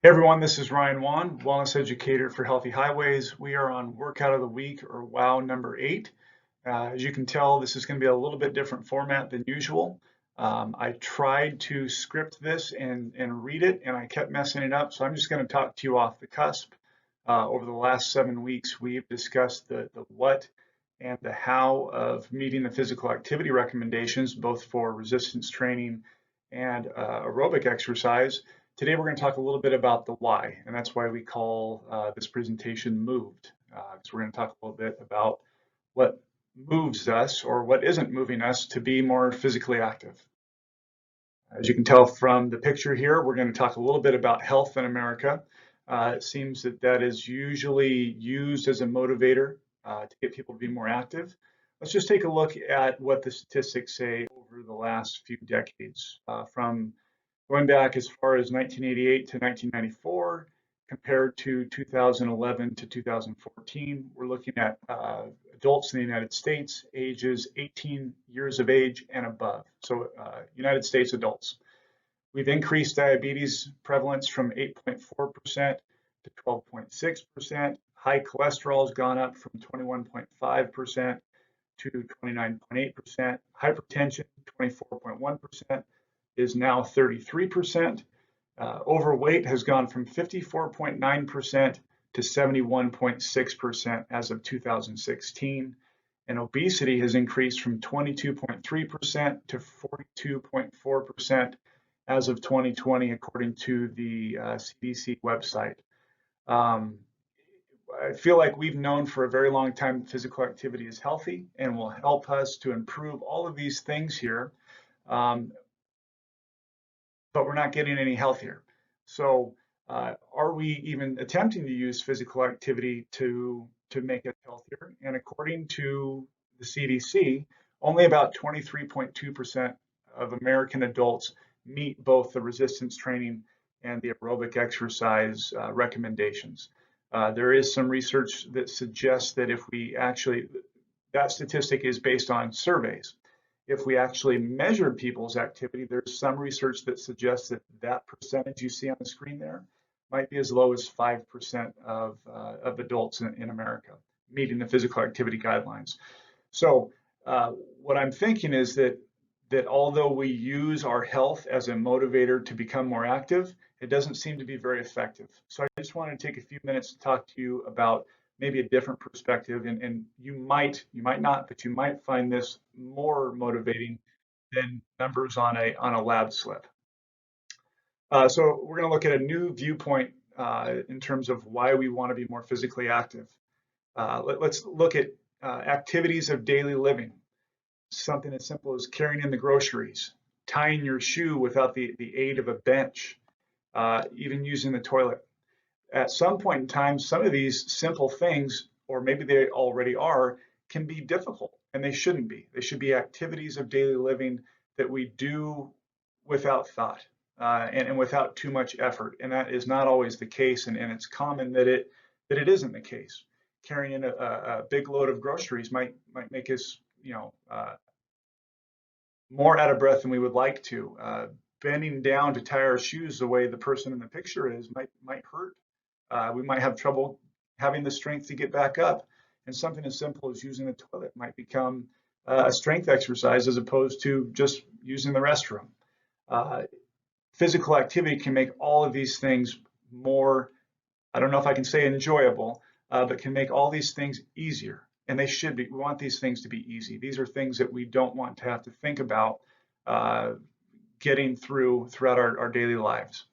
Hey everyone, this is Ryan Wan, Wellness Educator for Healthy Highways. We are on Workout of the Week, or WOW number 8. As you can tell, this is going to be a little bit different format than usual. I tried to script this and read it, and I kept messing it up, so I'm just going to talk to you off the cusp. Over the last 7 weeks, we've discussed the what and the how of meeting the physical activity recommendations, both for resistance training and aerobic exercise. Today, we're going to talk a little bit about the why, and that's why we call this presentation Moved, because we're going to talk a little bit about what moves us or what isn't moving us to be more physically active. As you can tell from the picture here, we're going to talk a little bit about health in America. It seems that that is usually used as a motivator to get people to be more active. Let's just take a look at what the statistics say over the last few decades. From going back as far as 1988 to 1994, compared to 2011 to 2014, we're looking at adults in the United States, ages 18 years of age and above. So United States adults. We've increased diabetes prevalence from 8.4% to 12.6%. High cholesterol has gone up from 21.5% to 29.8%. Hypertension, 24.1%, is now 33%. Overweight has gone from 54.9% to 71.6% as of 2016. And obesity has increased from 22.3% to 42.4% as of 2020, according to the CDC website. I feel like we've known for a very long time that physical activity is healthy and will help us to improve all of these things here. But we're not getting any healthier. So are we even attempting to use physical activity to make us healthier? And according to the CDC, only about 23.2% of American adults meet both the resistance training and the aerobic exercise recommendations. There is some research that suggests that if we actually, that statistic is based on surveys. If we actually measured people's activity, there's some research that suggests that that percentage you see on the screen there might be as low as 5% of adults in America meeting the physical activity guidelines. So what I'm thinking is that although we use our health as a motivator to become more active, it doesn't seem to be very effective. So I just want to take a few minutes to talk to you about maybe a different perspective, and you might not, but you might find this more motivating than numbers on a lab slip. So we're going to look at a new viewpoint in terms of why we want to be more physically active. Let's look at activities of daily living. Something as simple as carrying in the groceries, tying your shoe without the aid of a bench, even using the toilet. At some point in time, some of these simple things, or maybe they already are, can be difficult, and they shouldn't be. They should be activities of daily living that we do without thought and without too much effort. And that is not always the case, and it's common that it isn't the case. Carrying in a big load of groceries might make us, more out of breath than we would like to. Bending down to tie our shoes the way the person in the picture is might hurt. We might have trouble having the strength to get back up. And something as simple as using the toilet might become a strength exercise as opposed to just using the restroom. Physical activity can make all of these things more, I don't know if I can say enjoyable, but can make all these things easier. And they should be. We want these things to be easy. These are things that we don't want to have to think about getting throughout our daily lives.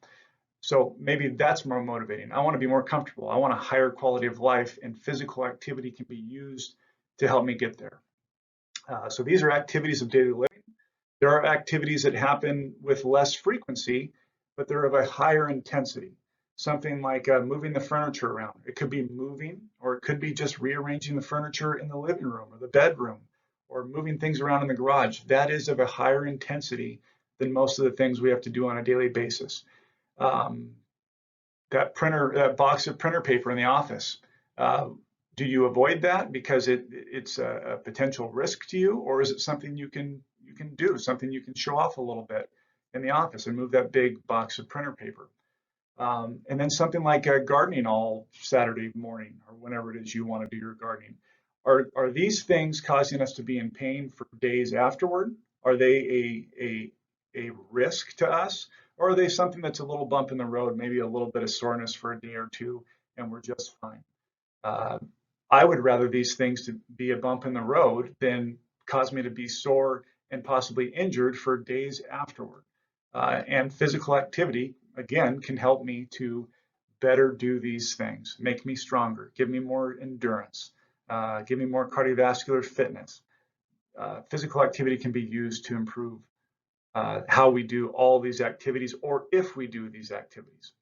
So maybe that's more motivating. I want to be more comfortable. I want a higher quality of life, and physical activity can be used to help me get there. So these are activities of daily living. There are activities that happen with less frequency, but they're of a higher intensity. Something like moving the furniture around. It could be moving, or it could be just rearranging the furniture in the living room or the bedroom, or moving things around in the garage. That is of a higher intensity than most of the things we have to do on a daily basis. That box of printer paper in the office. Do you avoid that because it's a potential risk to you, or is it something you can do, something you can show off a little bit in the office and move that big box of printer paper? And then something like gardening all Saturday morning or whenever it is you want to do your gardening. Are these things causing us to be in pain for days afterward? Are they a risk to us? Or are they something that's a little bump in the road, maybe a little bit of soreness for a day or two, and we're just fine? Uh, I would rather these things to be a bump in the road than cause me to be sore and possibly injured for days afterward. And physical activity, again, can help me to better do these things, make me stronger, give me more endurance, give me more cardiovascular fitness. Physical activity can be used to improve how we do all these activities or if we do these activities.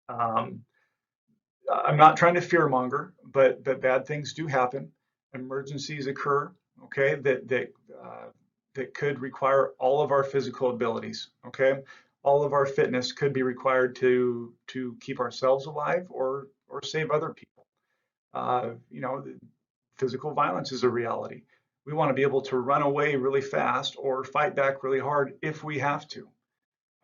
I'm not trying to fearmonger, but bad things do happen. Emergencies occur, okay, that could require all of our physical abilities, okay? All of our fitness could be required to keep ourselves alive or save other people. You know, physical violence is a reality. We want to be able to run away really fast or fight back really hard if we have to.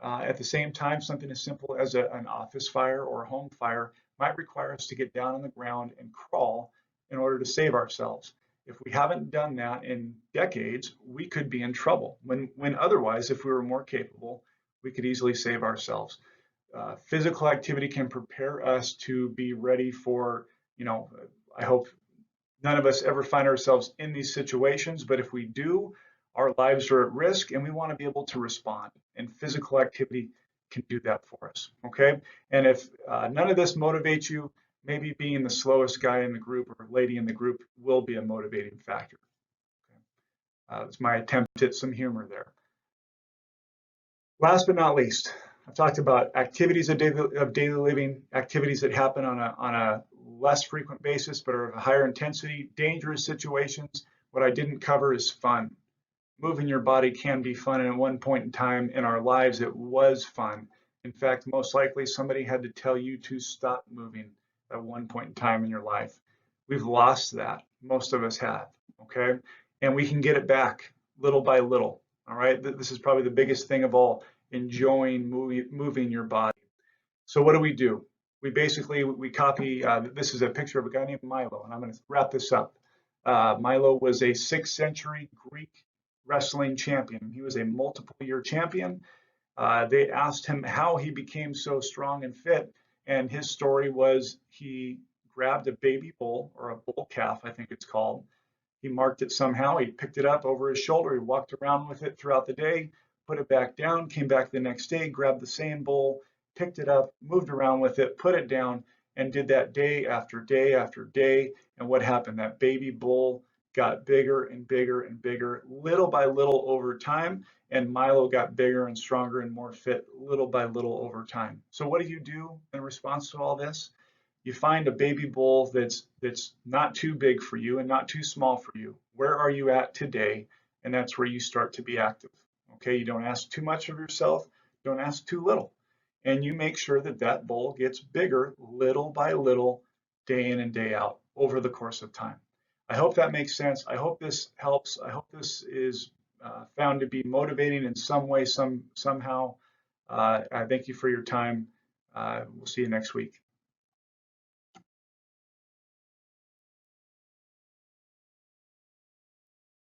At the same time, something as simple as an office fire or a home fire might require us to get down on the ground and crawl in order to save ourselves. If we haven't done that in decades, we could be in trouble when otherwise, if we were more capable, we could easily save ourselves. Physical activity can prepare us to be ready for, you know, I hope none of us ever find ourselves in these situations, but if we do, our lives are at risk and we want to be able to respond. And physical activity can do that for us. Okay. And if none of this motivates you, maybe being the slowest guy in the group or lady in the group will be a motivating factor. It's my attempt at some humor there. Last but not least, I've talked about activities of daily living, activities that happen on a less frequent basis but are of a higher intensity, dangerous situations. What I didn't cover is fun. Moving your body can be fun, and at one point in time in our lives, it was fun. In fact, most likely somebody had to tell you to stop moving at one point in time in your life. We've lost that. Most of us have, okay? And we can get it back little by little, all right? This is probably the biggest thing of all, enjoying moving your body. So what do? We basically, we copy, this is a picture of a guy named Milo, and I'm going to wrap this up. Milo was a 6th century Greek wrestling champion. He was a multiple year champion. They asked him how he became so strong and fit, and his story was he grabbed a baby bull or a bull calf, I think it's called. He marked it somehow. He picked it up over his shoulder. He walked around with it throughout the day, put it back down, came back the next day, grabbed the same bull, picked it up, moved around with it, put it down, and did that day after day after day. And what happened? That baby bull got bigger and bigger and bigger, little by little over time. And Milo got bigger and stronger and more fit, little by little over time. So, what do you do in response to all this? You find a baby bull that's not too big for you and not too small for you. Where are you at today? And that's where you start to be active. Okay, you don't ask too much of yourself, don't ask too little. And you make sure that that bull gets bigger little by little, day in and day out over the course of time. I hope that makes sense. I hope this helps. I hope this is found to be motivating in some way, somehow. I thank you for your time. We'll see you next week.